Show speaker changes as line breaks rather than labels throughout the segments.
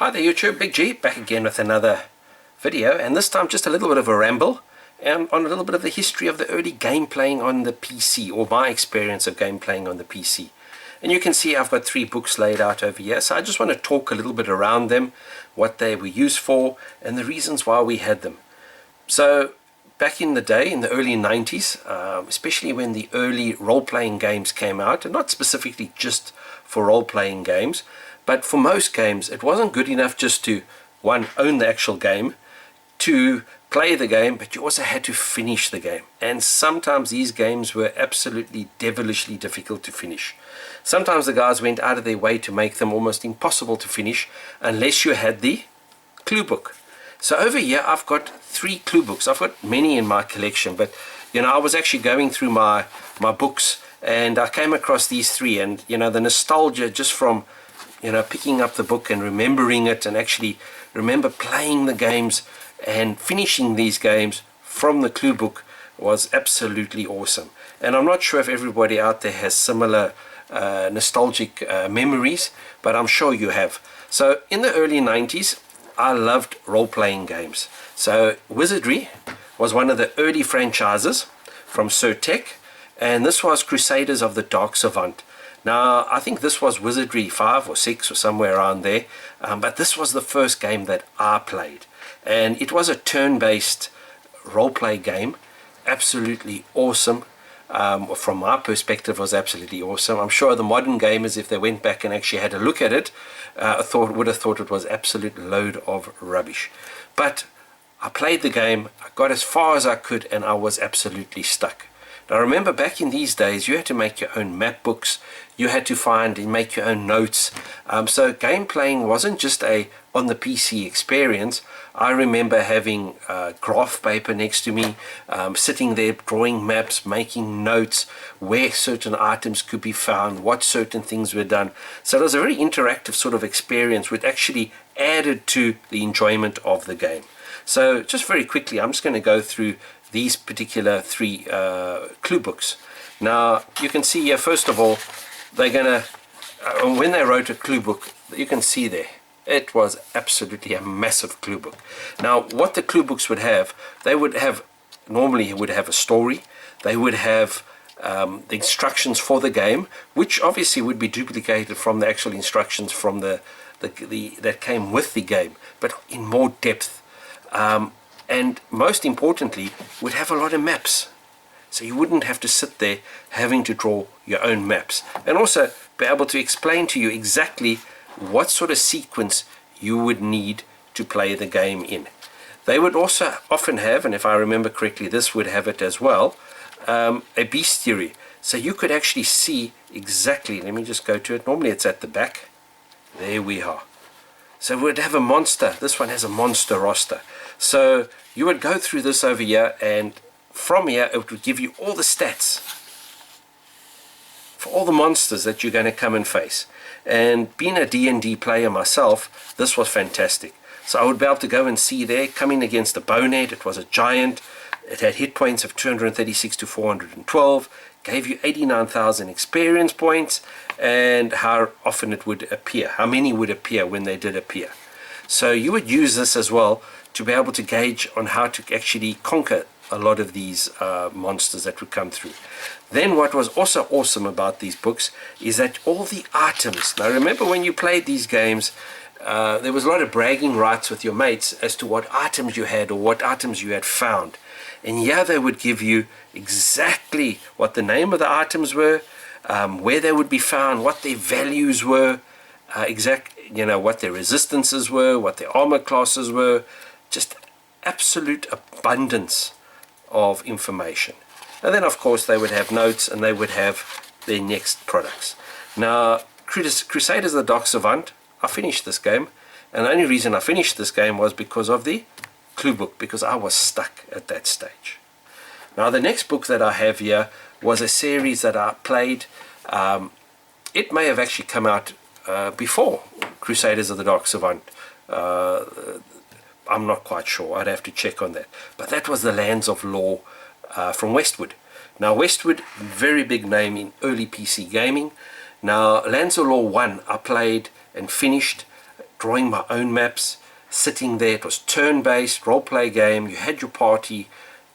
Hi there YouTube, Big G, back again with another video, and this time just a little bit of a ramble on a little bit of the history of the early game playing on the PC, or my experience of game playing on the PC. And you can see I've got 3 books laid out over here, so I just want to talk a little bit around them, what they were used for, and the reasons why we had them. So back in the day, in the early 90s, especially when the early role-playing games came out, and not specifically just for role-playing games, but for most games, it wasn't good enough just to, 1, own the actual game, 2, play the game, but you also had to finish the game. And sometimes these games were absolutely devilishly difficult to finish. Sometimes the guys went out of their way to make them almost impossible to finish unless you had the clue book. So over here I've got 3 clue books. I've got many in my collection, but you know, I was actually going through my books and I came across these 3, and you know, the nostalgia just from picking up the book and remembering it, and actually remember playing the games and finishing these games from the clue book was absolutely awesome. And I'm not sure if everybody out there has similar nostalgic memories, but I'm sure you have. So in the early 90s, I loved role-playing games. So Wizardry was one of the early franchises from Tech, and this was Crusaders of the Dark Savant. Now, I think this was Wizardry 5 or 6 or somewhere around there, but this was the first game that I played. And it was a turn-based role-play game, absolutely awesome. From my perspective, was absolutely awesome. I'm sure the modern gamers, if they went back and actually had a look at it, would have thought it was absolute load of rubbish. But I played the game, I got as far as I could, and I was absolutely stuck. Now remember, back in these days, you had to make your own map books, you had to find and make your own notes. So game playing wasn't just a on the PC experience. I remember having graph paper next to me, sitting there drawing maps, making notes, where certain items could be found, what certain things were done. So it was a very interactive sort of experience, which actually added to the enjoyment of the game. So just very quickly, I'm just going to go through these particular 3 clue books. Now you can see here, first of all, they're gonna when they wrote a clue book, you can see there it was absolutely a massive clue book. Now what the clue books would have, they would have normally would have a story, they would have the instructions for the game, which obviously would be duplicated from the actual instructions from the that came with the game, but in more depth. And most importantly, would have a lot of maps. So you wouldn't have to sit there having to draw your own maps. And also be able to explain to you exactly what sort of sequence you would need to play the game in. They would also often have, and if I remember correctly, this would have it as well, a bestiary. So you could actually see exactly, let me just go to it. Normally it's at the back. There we are. So we'd have a monster. This one has a monster roster. So you would go through this over here, and from here it would give you all the stats for all the monsters that you're going to come and face. And being a D&D player myself, this was fantastic. So I would be able to go and see there, coming against a bonehead. It was a giant. It had hit points of 236 to 412, gave you 89,000 experience points, and how often it would appear, how many would appear when they did appear. So you would use this as well to be able to gauge on how to actually conquer a lot of these monsters that would come through. Then what was also awesome about these books is that all the items, now remember when you played these games, there was a lot of bragging rights with your mates as to what items you had or what items you had found. And here they would give you exactly what the name of the items were, where they would be found, what their values were, what their resistances were, what their armor classes were. Just absolute abundance of information. And then of course they would have notes, and they would have their next products. Now Crusaders of the Dark Savant, I finished this game, and the only reason I finished this game was because of the clue book, because I was stuck at that stage. Now the next book that I have here was a series that I played. It may have actually come out before Crusaders of the Dark Savant. I'm not quite sure, I'd have to check on that. But that was the Lands of Law from Westwood. Now Westwood, very big name in early PC gaming. Now Lands of Law 1 I played and finished drawing my own maps, sitting there. It was turn-based, role-play game. You had your party.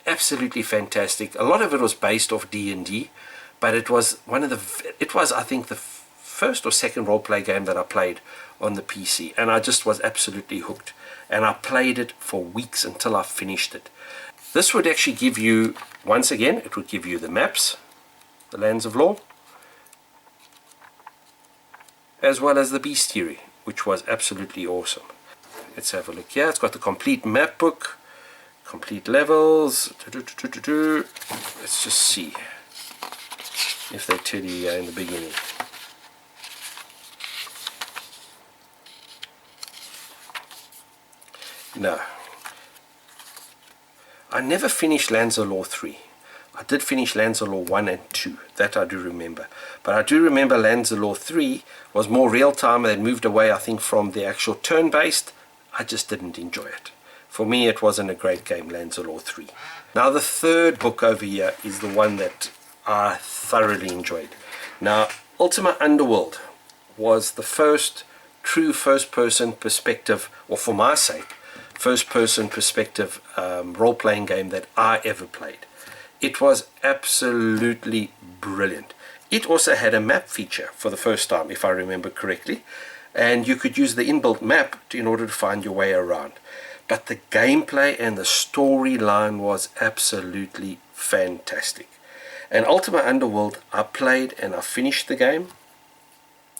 Absolutely fantastic. A lot of it was based off D&D, but it was I think the first or second role-play game that I played on the PC, and I just was absolutely hooked. And I played it for weeks until I finished it. This would actually give you, once again, it would give you the maps, the Lands of Lore, as well as the bestiary, which was absolutely awesome. Let's have a look here. It's got the complete map book, complete levels. Let's just see if they tell you in the beginning. No. I never finished Lands of Lore 3. I did finish Lands of Lore 1 and 2. That I do remember. But I do remember Lands of Lore 3 was more real-time and it moved away, I think, from the actual turn-based. I just didn't enjoy it. For me, it wasn't a great game, Lands of Lore 3. Now, the third book over here is the one that I thoroughly enjoyed. Now, Ultima Underworld was the first true first-person perspective, or for my sake, first-person perspective role-playing game that I ever played. It was absolutely brilliant. It also had a map feature for the first time, if I remember correctly, and you could use the inbuilt map in order to find your way around. But the gameplay and the storyline was absolutely fantastic. And Ultima Underworld, I played and I finished the game.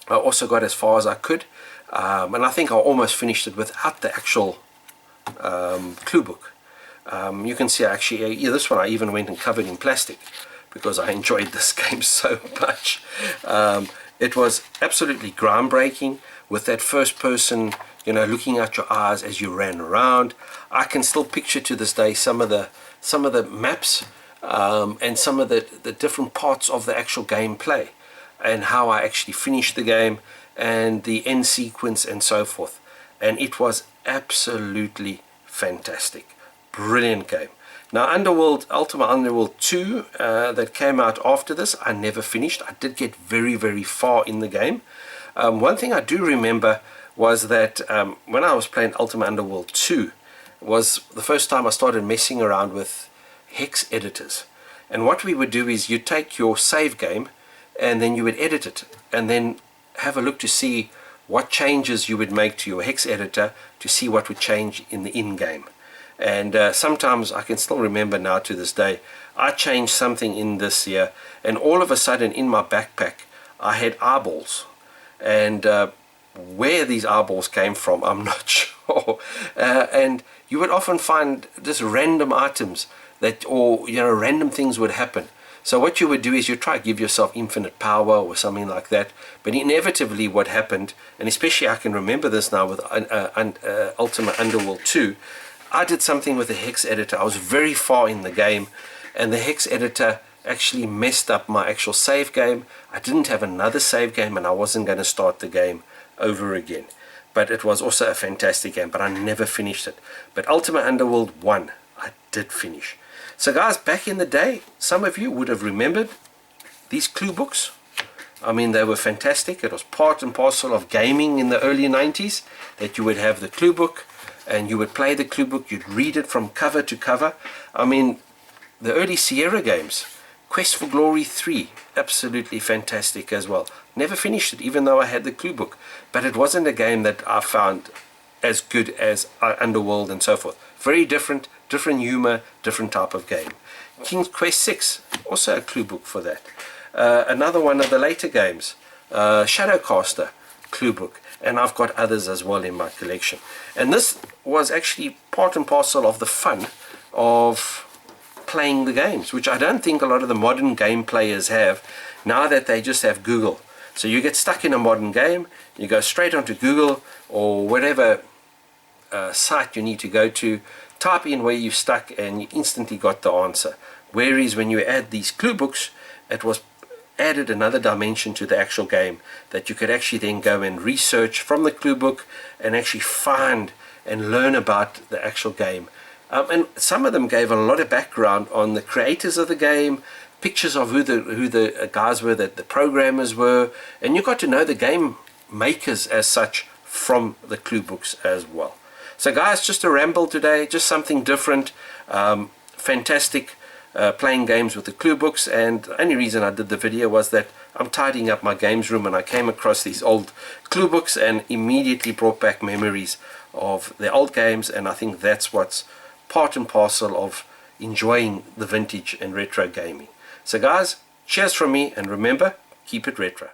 I also got as far as I could, and I think I almost finished it without the actual clue book. You can see actually, this one I even went and covered in plastic because I enjoyed this game so much. It was absolutely groundbreaking with that first person, looking at your eyes as you ran around. I can still picture to this day some of the maps and some of the different parts of the actual gameplay and how I actually finished the game and the end sequence and so forth. And it was absolutely fantastic. Brilliant game. Now, Ultima Underworld 2 that came out after this, I never finished. I did get very, very far in the game. One thing I do remember was that when I was playing Ultima Underworld 2 was the first time I started messing around with hex editors. And what we would do is you take your save game and then you would edit it and then have a look to see what changes you would make to your hex editor to see what would change in the in-game. And sometimes I can still remember now to this day, I changed something in this here and all of a sudden in my backpack I had eyeballs, and where these eyeballs came from I'm not sure. And you would often find just random items that, or random things would happen. So what you would do is you try to give yourself infinite power or something like that, but inevitably what happened, and especially I can remember this now with Ultima Underworld 2, I did something with the hex editor. I was very far in the game and the hex editor actually messed up my actual save game. I didn't have another save game and I wasn't going to start the game over again. But it was also a fantastic game, but I never finished it. But Ultima Underworld 1 I did finish. So guys, back in the day, some of you would have remembered these clue books. I mean, they were fantastic. It was part and parcel of gaming in the early 90s that you would have the clue book and you would play the clue book, you'd read it from cover to cover. I mean, the early Sierra games, Quest for Glory 3, absolutely fantastic as well. Never finished it, even though I had the clue book. But it wasn't a game that I found as good as Underworld and so forth. Very different humor, different type of game. King's Quest 6, also a clue book for that. Another one of the later games, Shadowcaster, clue book. And I've got others as well in my collection. And this was actually part and parcel of the fun of playing the games, which I don't think a lot of the modern game players have now that they just have Google. So you get stuck in a modern game, you go straight onto Google or whatever site you need to go to, type in where you're stuck and you instantly got the answer. Whereas when you add these clue books, it was added another dimension to the actual game that you could actually then go and research from the clue book and actually find and learn about the actual game. And some of them gave a lot of background on the creators of the game, pictures of who the guys were, that the programmers were, and you got to know the game makers as such from the clue books as well. So guys, just a ramble today, just something different. Fantastic playing games with the clue books, and the only reason I did the video was that I'm tidying up my games room and I came across these old clue books and immediately brought back memories of the old games, and I think that's what's part and parcel of enjoying the vintage and retro gaming. So guys, cheers from me, and remember, keep it retro.